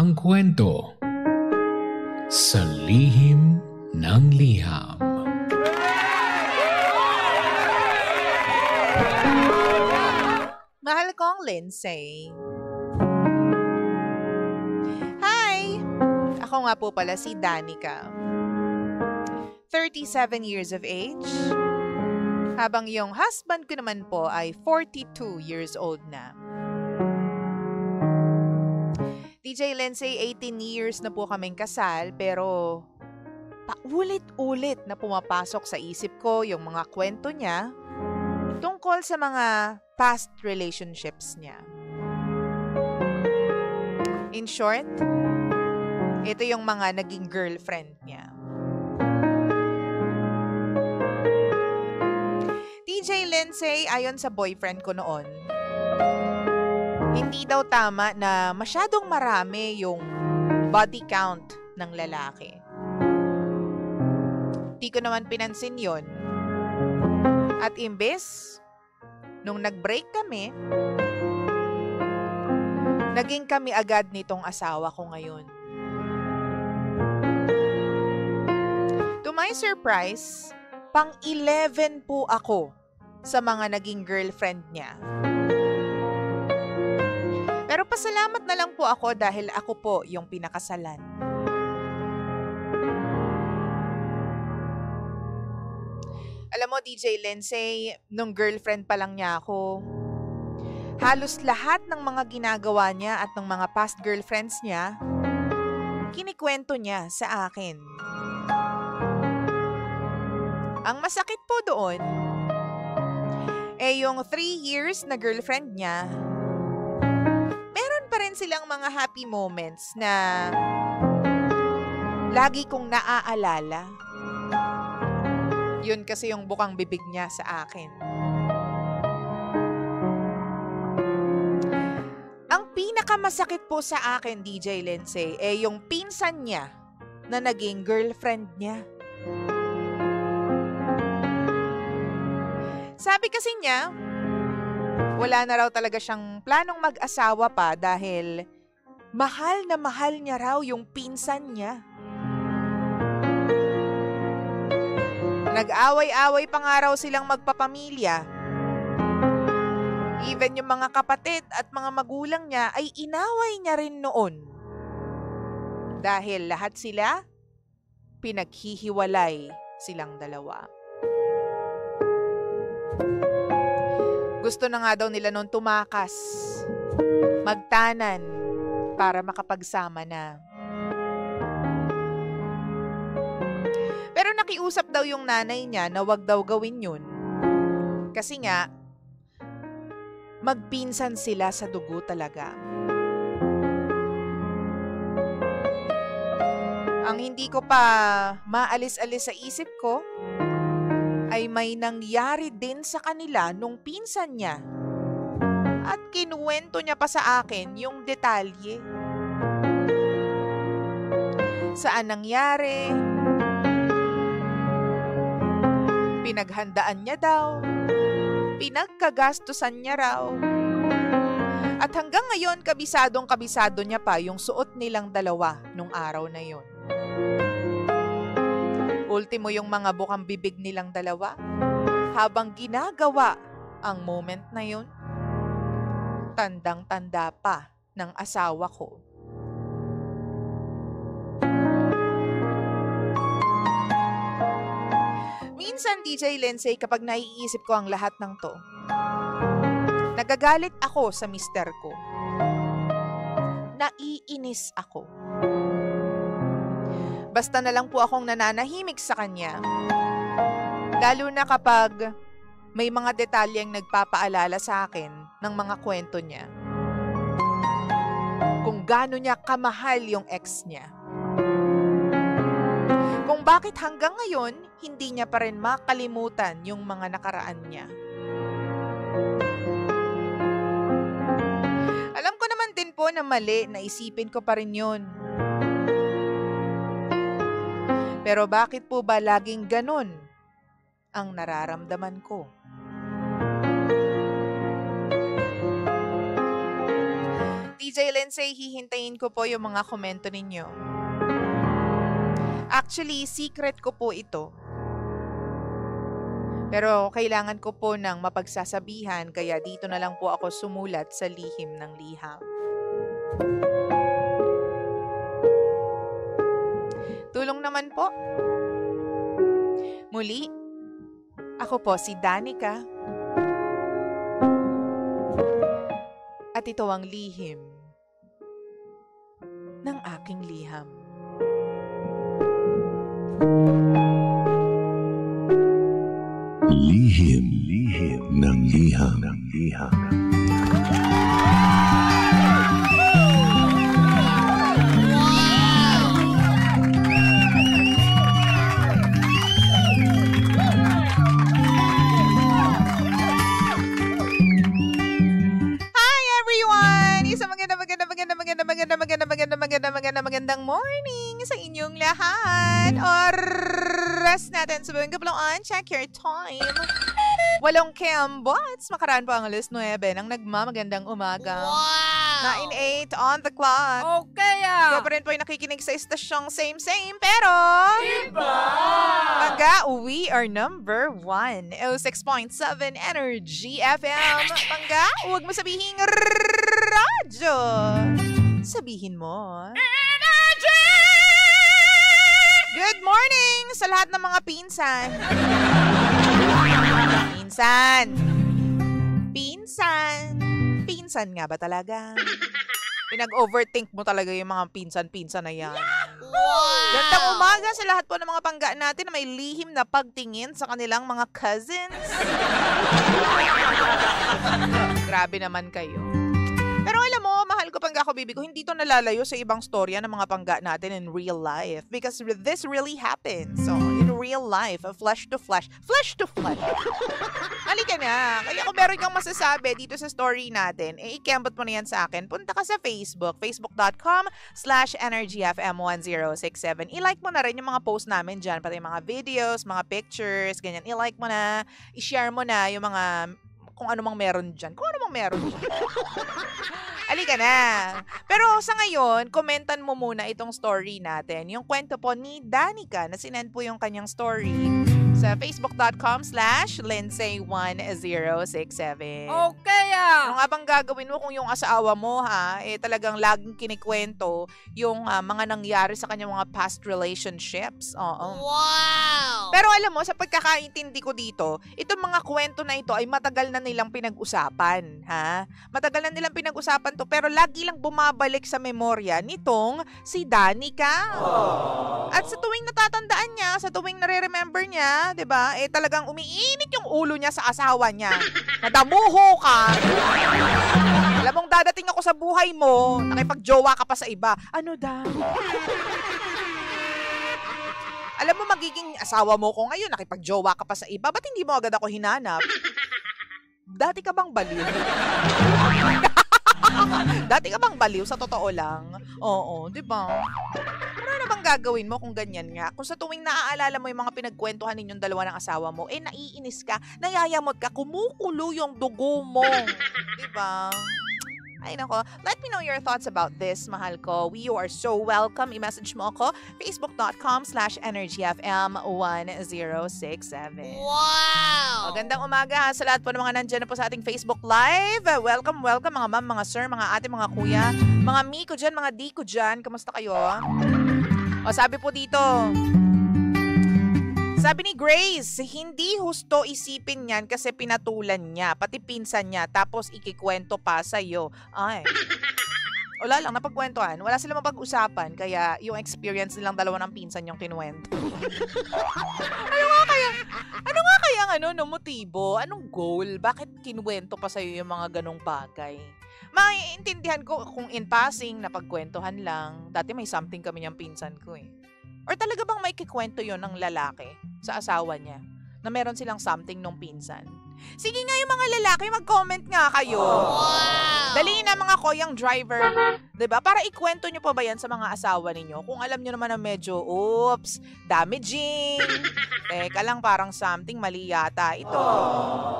ang kwento sa lihim ng liham. Mahal kong Lindsay. Hi! Ako nga po pala si Danica. 37 years of age. Habang yung husband ko naman po ay 42 years old na. DJ Lindsay, 18 years na po kaming kasal pero paulit-ulit na pumapasok sa isip ko yung mga kwento niya tungkol sa mga past relationships niya. In short, ito yung mga naging girlfriend niya. DJ Lindsay, ayon sa boyfriend ko noon, hindi daw tama na masyadong marami yung body count ng lalaki. Di ko naman pinansin yon. At imbes, nung nag-break kami, naging kami agad nitong asawa ko ngayon. To my surprise, pang-11 po ako sa mga naging girlfriend niya. Pero pasalamat na lang po ako dahil ako po yung pinakasalan. Alam mo, DJ Lindsay, nung girlfriend pa lang niya ako, halos lahat ng mga ginagawa niya at ng mga past girlfriends niya, kinikwento niya sa akin. Ang masakit po doon, yung 3 years na girlfriend niya, meron pa rin silang mga happy moments na lagi kong naaalala. Yun kasi yung bukang bibig niya sa akin. Ang pinakamasakit po sa akin, DJ Lindsay, yung pinsan niya na naging girlfriend niya. Sabi kasi niya, wala na raw talaga siyang planong mag-asawa pa dahil mahal na mahal niya raw yung pinsan niya. Nag-away-away pa nga raw silang magpapamilya. Even yung mga kapatid at mga magulang niya ay inaway niya rin noon. Dahil lahat sila, pinaghihiwalay silang dalawa. Gusto na nga daw nila noon tumakas, magtanan para makapagsama na. Pero nakiusap daw yung nanay niya na wag daw gawin yun. Kasi nga, magpinsan sila sa dugo talaga. Ang hindi ko pa maalis-alis sa isip ko, ay may nangyari din sa kanila nung pinsan niya. At kinuwento niya pa sa akin yung detalye. Saan nangyari? Pinaghandaan niya daw. Pinagkagastusan niya raw. At hanggang ngayon, kabisado niya pa yung suot nilang dalawa nung araw na yon. Ultimo yung mga bukang bibig nilang dalawa. Habang ginagawa ang moment na yon, tandang-tanda pa ng asawa ko. Minsan, DJ Lindsay, kapag naiisip ko ang lahat ng to, nagagalit ako sa mister ko. Naiinis ako. Basta na lang po akong nananahimik sa kanya. Lalo na kapag may mga detalyeng nagpapaalala sa akin ng mga kwento niya. Kung gaano niya kamahal yung ex niya. Kung bakit hanggang ngayon, hindi niya pa rin makalimutan yung mga nakaraan niya. Alam ko naman din po na mali, naisipin ko pa rin yun. Pero bakit po ba laging ganun ang nararamdaman ko? DJ Lindsay, hihintayin ko po yung mga komento ninyo. Actually, secret ko po ito. Pero kailangan ko po ng mapagsasabihan, kaya dito na lang po ako sumulat sa lihim ng liham. Tulong naman po. Muli, ako po si Danica. At ito ang lihim ng aking liham. Lihim ng liham. Magandang morning sa inyong lahat. Oras natin sa buong kapuluan. Check your time. 8 Kembots. Makaraan pa ang alas 9 ng nagmamagandang umaga. Wow! 9-8 on the clock. Okay Kaya pa rin po yung nakikinig sa istasyong same, pero... Iba! Pangga, we are number 1. 06.7 Energy FM. Pangga, huwag mo sabihin radyo. Sabihin mo. Energy! Good morning sa lahat ng mga pinsan. Pinsan nga ba talaga? Pinag-overthink mo talaga yung mga pinsan na yan. Wow! Gandang umaga sa lahat po ng mga pangga natin na may lihim na pagtingin sa kanilang mga cousins. Grabe naman kayo. Pero alam mo, mahal ko pangga ko, bibi ko, hindi to nalalayo sa ibang storya ng mga pangga natin in real life. Because this really happens. So, in real life, flesh to flesh. Halika na. Kaya kung meron kang masasabi dito sa story natin, ikembot mo na yan sa akin. Punta ka sa Facebook, facebook.com/energyfm1067. I-like mo na rin yung mga post namin dyan, pati yung mga videos, mga pictures, ganyan. I-like mo na, i-share mo na yung mga kung ano mang meron dyan. Halika na. Pero sa ngayon, komentan mo muna itong story natin. Yung kwento po ni Danica na sinend po yung kanyang story sa facebook.com/Lindsay1067. Okay Ano nga bang gagawin mo kung yung asawa mo talagang laging kinikwento yung mga nangyari sa kanyang mga past relationships? Oo. Wow! Pero alam mo, sa pagkakaintindi ko dito, itong mga kwento na ito ay matagal na nilang pinag-usapan. Matagal na nilang pinag-usapan to, pero lagi lang bumabalik sa memorya nitong si Danica. At sa tuwing natatandaan niya, sa tuwing nare-remember niya, 'di ba? Talagang umiinit yung ulo niya sa asawa niya. Nadamuho ka. Alam mong dadating ako sa buhay mo, nakipagjowa ka pa sa iba. Ano daw? Alam mo, magiging asawa mo ko ngayon, nakipagjowa ka pa sa iba. Ba't hindi mo agad ako hinanap? Dati ka bang baliw? Dati ka bang baliw? Sa totoo lang. Oo, di ba? Ano na bang gagawin mo kung ganyan nga? Kung sa tuwing naaalala mo yung mga pinagkwentuhan ninyong dalawa ng asawa mo, naiinis ka, nayayamot ka, kumukulo yung dugo mo. Di ba? Ay nako, let me know your thoughts about this, mahal ko. You are so welcome. I-message mo ako, facebook.com/energyfm1067. Wow! Magandang umaga sa lahat po ng mga nandyan na po sa ating Facebook Live. Welcome mga ma'am, mga sir, mga ate, mga kuya, mga mi ko dyan, mga di ko dyan. Kamusta kayo? O sabi po dito, sabi ni Grace, hindi husto isipin yan kasi pinatulan niya, pati pinsan niya, tapos ikikwento pa sa'yo. Ay. Wala lang, napagkwentuhan. Wala silang mapag-usapan, kaya yung experience nilang dalawa ng pinsan yung kinuwento. Ano nga kaya motibo? Anong goal? Bakit kinuwento pa sa'yo yung mga ganong bagay? Maiintindihan ko kung in passing, napagkwentuhan lang. Dati may something kami niyang pinsan ko eh. Or talaga bang may kikwento yon ng lalaki sa asawa niya na meron silang something nung pinsan? Sige nga yung mga lalaki, mag-comment nga kayo. Wow! Dali na mga koyang driver. 'Di ba? Para ikwento nyo pa ba yan sa mga asawa ninyo? Kung alam nyo naman na medyo, damaging. Teka lang, parang something mali yata ito.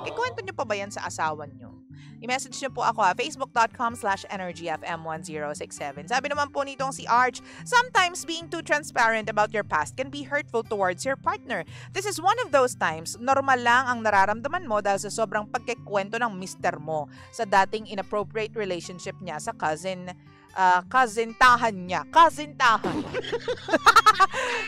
Ikwento nyo pa ba yan sa asawa nyo? I-message nyo po ako facebook.com/energyfm1067. Sabi naman po nitong si Arch, sometimes being too transparent about your past can be hurtful towards your partner. This is one of those times, normal lang ang nararamdaman mo dahil sa sobrang pagkikwento ng mister mo sa dating inappropriate relationship niya sa kasintahan niya. Kasintahan.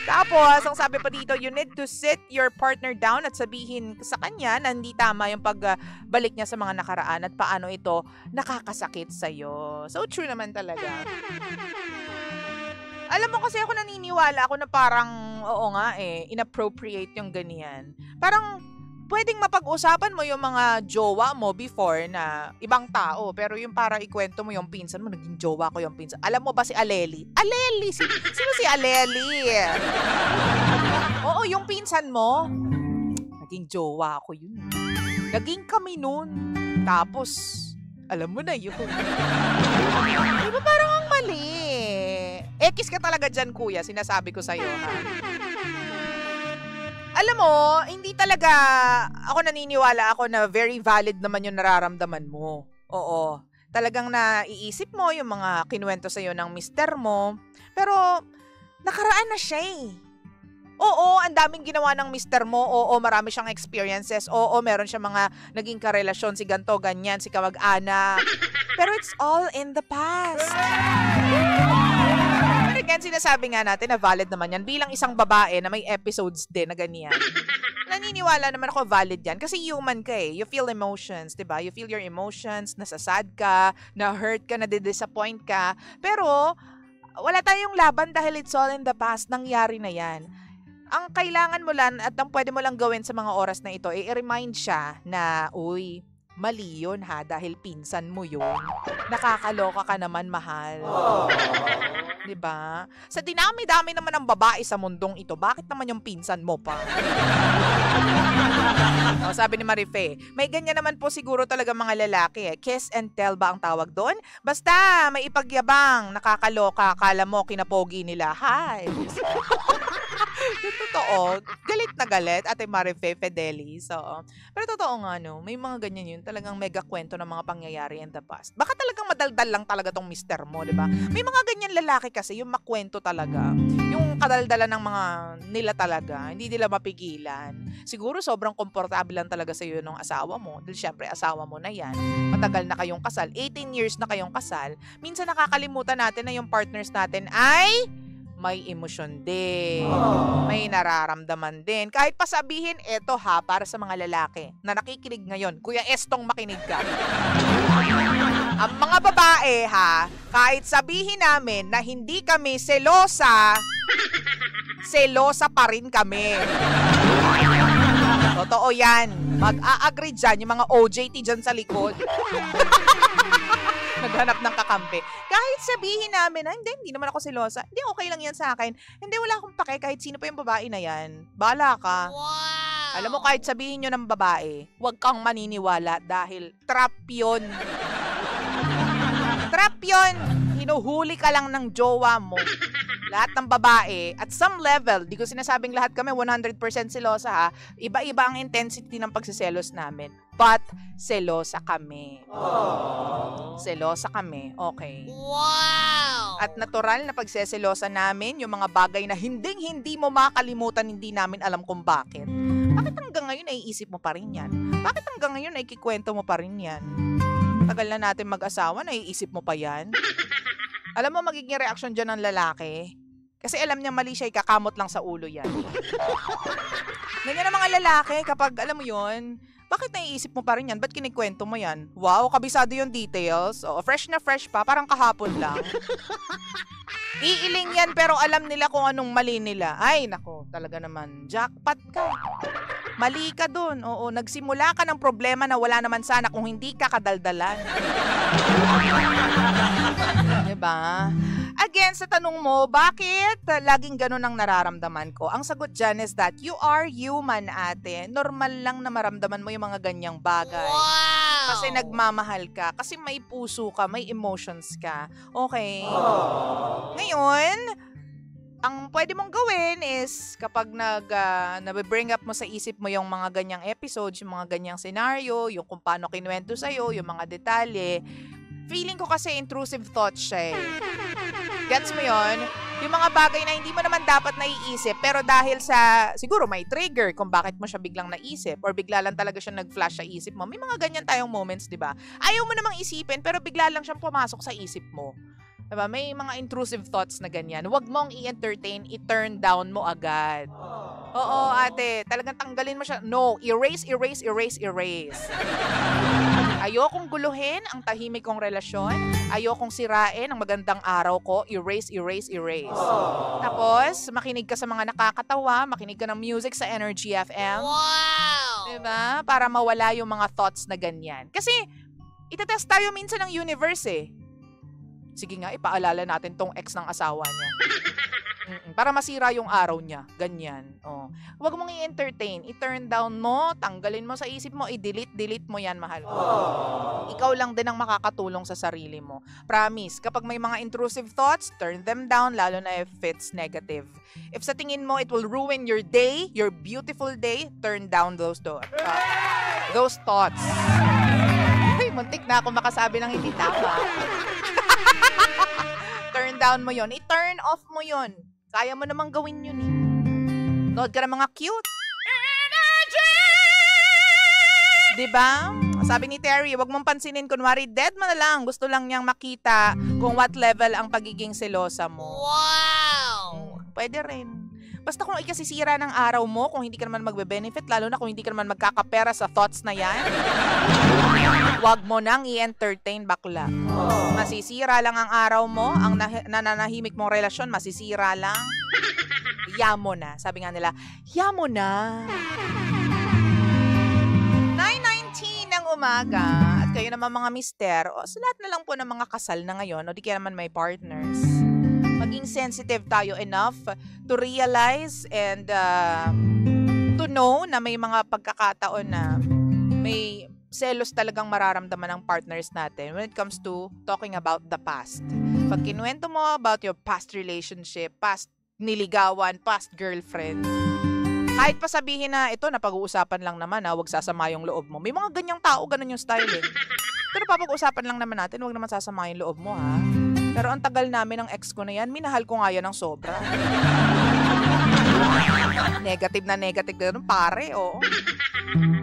Tapos, ang sabi pa dito, you need to sit your partner down at sabihin sa kanya na hindi tama yung pagbalik niya sa mga nakaraan at paano ito nakakasakit sa'yo. So, true naman talaga. Alam mo kasi ako naniniwala ako na parang, oo nga inappropriate yung ganyan. Parang, pwedeng mapag-usapan mo yung mga jowa mo before na ibang tao. Pero yung para ikwento mo yung pinsan mo, naging jowa ko yung pinsan. Alam mo ba si Aleli? Aleli! Sino si Aleli? Oo, yung pinsan mo. Naging jowa ko yun. Naging kami nun. Tapos, alam mo na yun. Diba parang ang mali? Ekis ka talaga dyan, kuya. Sinasabi ko sa'yo, ha? Alam mo, hindi talaga ako naniniwala ako na very valid naman yung nararamdaman mo. Oo. Talagang naiisip mo yung mga kinuwento sa'yo ng mister mo. Pero, nakaraan na siya eh. Oo, ang daming ginawa ng mister mo. Oo, marami siyang experiences. Oo, meron siya mga naging karelasyon, si ganto, ganyan, si kamag-anak. Pero it's all in the past. Pero again, sinasabi nga natin na valid naman yan. Bilang isang babae na may episodes din na ganyan. Naniniwala naman ako valid yan. Kasi human ka eh. You feel emotions, diba? You feel your emotions, nasasad ka, na-hurt ka, na-disappoint ka. Pero, wala tayong laban dahil it's all in the past. Nangyari na yan. Ang kailangan mo lang at ang pwede mo lang gawin sa mga oras na ito, i-remind siya na, uy, mali yun ha, dahil pinsan mo yun. Nakakaloka ka naman, mahal. Diba? Sa dinami-dami naman ng babae sa mundong ito, bakit naman yung pinsan mo pa? O, sabi ni Marife, may ganyan naman po siguro talaga mga lalaki eh. Kiss and tell ba ang tawag doon? Basta, may ipagyabang, nakakaloka, akala mo kinapogi nila. Hi! Yung totoo, galit na galit, Ate Marife Fidelis. So, pero totoo nga, no, may mga ganyan yun, talagang mega kwento ng mga pangyayari in the past. Baka talagang madaldal lang talaga tong mister mo, di ba? May mga ganyan lalaki kasi, yung makwento talaga. Yung kadaldala ng mga nila talaga, hindi nila mapigilan. Siguro sobrang komportable lang talaga sa iyo ng asawa mo. Dahil syempre, asawa mo na yan. Matagal na kayong kasal. 18 years na kayong kasal. Minsan nakakalimutan natin na yung partners natin ay may emosyon din. May nararamdaman din. Kahit pa sabihin, eto ha, para sa mga lalaki na nakikinig ngayon. Kuya Estong, makinig ka. Ang mga babae ha, kahit sabihin namin na hindi kami selosa, selosa pa rin kami. Totoo yan. Mag-a-agree dyan yung mga OJT dyan sa likod. Naghanap ng kakampi. Kahit sabihin namin na hindi naman ako selosa. Hindi, okay lang yan sa akin. Hindi, wala akong pake kahit sino pa yung babae na yan. Bahala ka. Wow! Alam mo, kahit sabihin nyo ng babae, huwag kang maniniwala dahil trap yun. Trap yun. Hinuhuli ka lang ng jowa mo. Lahat ng babae, at some level, di ko sinasabing lahat kami 100% selosa ha, iba-iba ang intensity ng pagsiselos namin. But, selosa kami. Selosa kami, okay. Wow! At natural na pagseselosa namin, yung mga bagay na hindi mo makalimutan, hindi namin alam kung bakit. Bakit hanggang ngayon naiisip mo pa rin yan? Bakit hanggang ngayon naikikwento mo pa rin yan? Tagal na natin mag-asawa, naiisip mo pa yan? Alam mo magiging reaksyon dyan ng lalaki? Kasi alam niya mali siya, ikakamot lang sa ulo yan. Ganyan ang mga lalaki, kapag alam mo yun, bakit naiisip mo pa rin yan? Ba't kinikwento mo yan? Wow, kabisado yung details. O, fresh na fresh pa, parang kahapon lang. Iiling yan pero alam nila kung anong mali nila. Ay, nako, talaga naman, jackpot ka. Mali ka dun. Oo, nagsimula ka ng problema na wala naman sana kung hindi ka kadaldalan. Diba? Again, sa tanong mo, bakit laging ganun ang nararamdaman ko? Ang sagot dyan is that you are human, ate. Normal lang na maramdaman mo yung mga ganyang bagay. Wow! Kasi nagmamahal ka. Kasi may puso ka, may emotions ka. Okay? Ngayon, ang pwede mong gawin is kapag nabibring up mo sa isip mo yung mga ganyang episodes, yung mga ganyang scenario, yung kung paano kinuwento sa'yo, yung mga detalye, feeling ko kasi intrusive thoughts siya eh. Gets mo yon? Yung mga bagay na hindi mo naman dapat naiisip, pero dahil sa, siguro may trigger kung bakit mo siya biglang naisip, or bigla lang talaga siya nag-flash sa isip mo. May mga ganyan tayong moments, di ba? Ayaw mo namang isipin, pero bigla lang siyang pumasok sa isip mo. Diba? May mga intrusive thoughts na ganyan. Huwag mong i-entertain, i-turn down mo agad. Oo, ate, talagang tanggalin mo siya. No, erase. Ayokong guluhin ang tahimik kong relasyon. Ayokong sirain ang magandang araw ko. Erase. Tapos, makinig ka sa mga nakakatawa, makinig ka ng music sa Energy FM. Wow! Diba? Para mawala yung mga thoughts na ganyan. Kasi, itetest tayo minsan ng universe eh. Sige nga, ipaalala natin tong ex ng asawa niya. Para masira yung araw niya. Ganyan. Oh. Huwag mong i-entertain. I-turn down mo, tanggalin mo sa isip mo, i-delete mo yan, mahal ko. Ikaw lang din ang makakatulong sa sarili mo. Promise, kapag may mga intrusive thoughts, turn them down, lalo na if it's negative. If sa tingin mo it will ruin your day, your beautiful day, turn down those thoughts. Ay, muntik na ako makasabi ng hindi tama. Turn down mo yon. I-turn off mo yon. Kaya mo namang gawin yun eh. Nood ka ng mga cute. Diba? Sabi ni Terry, wag mong pansinin. Kunwari, dead mo na lang. Gusto lang niyang makita kung what level ang pagiging selosa mo. Wow! Pwede rin. Basta kung ikasisira ng araw mo, kung hindi ka naman magbe-benefit, lalo na kung hindi ka naman magkakapera sa thoughts na yan, wag mo nang i-entertain, bakla. Masisira lang ang araw mo, ang nananahimik mong relasyon, masisira lang. Yamo na. Sabi nga nila, yamo na. 9:19 ng umaga, at kayo naman mga mister, o sa lahat na lang po ng mga kasal na ngayon, o di kaya naman may partners, maging sensitive tayo enough to realize and to know na may mga pagkakataon na may selos talagang mararamdaman ng partners natin when it comes to talking about the past. Pag kinuwento mo about your past relationship, past niligawan, past girlfriend, kahit pa sabihin na ito, napag-uusapan lang naman, huwag sasama yung loob mo. May mga ganyang tao, ganun yung styling. Pero papag-usapan lang naman natin, huwag naman sasama yung loob mo, ha? Pero ang tagal namin ng ex ko na yan, minahal ko nga yan ng sobra. Negative na ganun, pare, oo.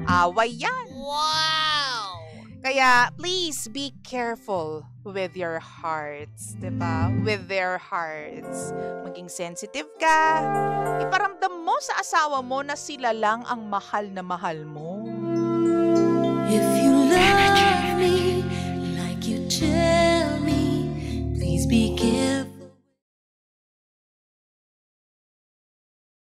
Away yan. Wow! Kaya, please be careful with your hearts, diba? With their hearts. Maging sensitive ka. Iparamdam mo sa asawa mo na sila lang ang mahal na mahal mo. If you love me like you tell me, please be careful.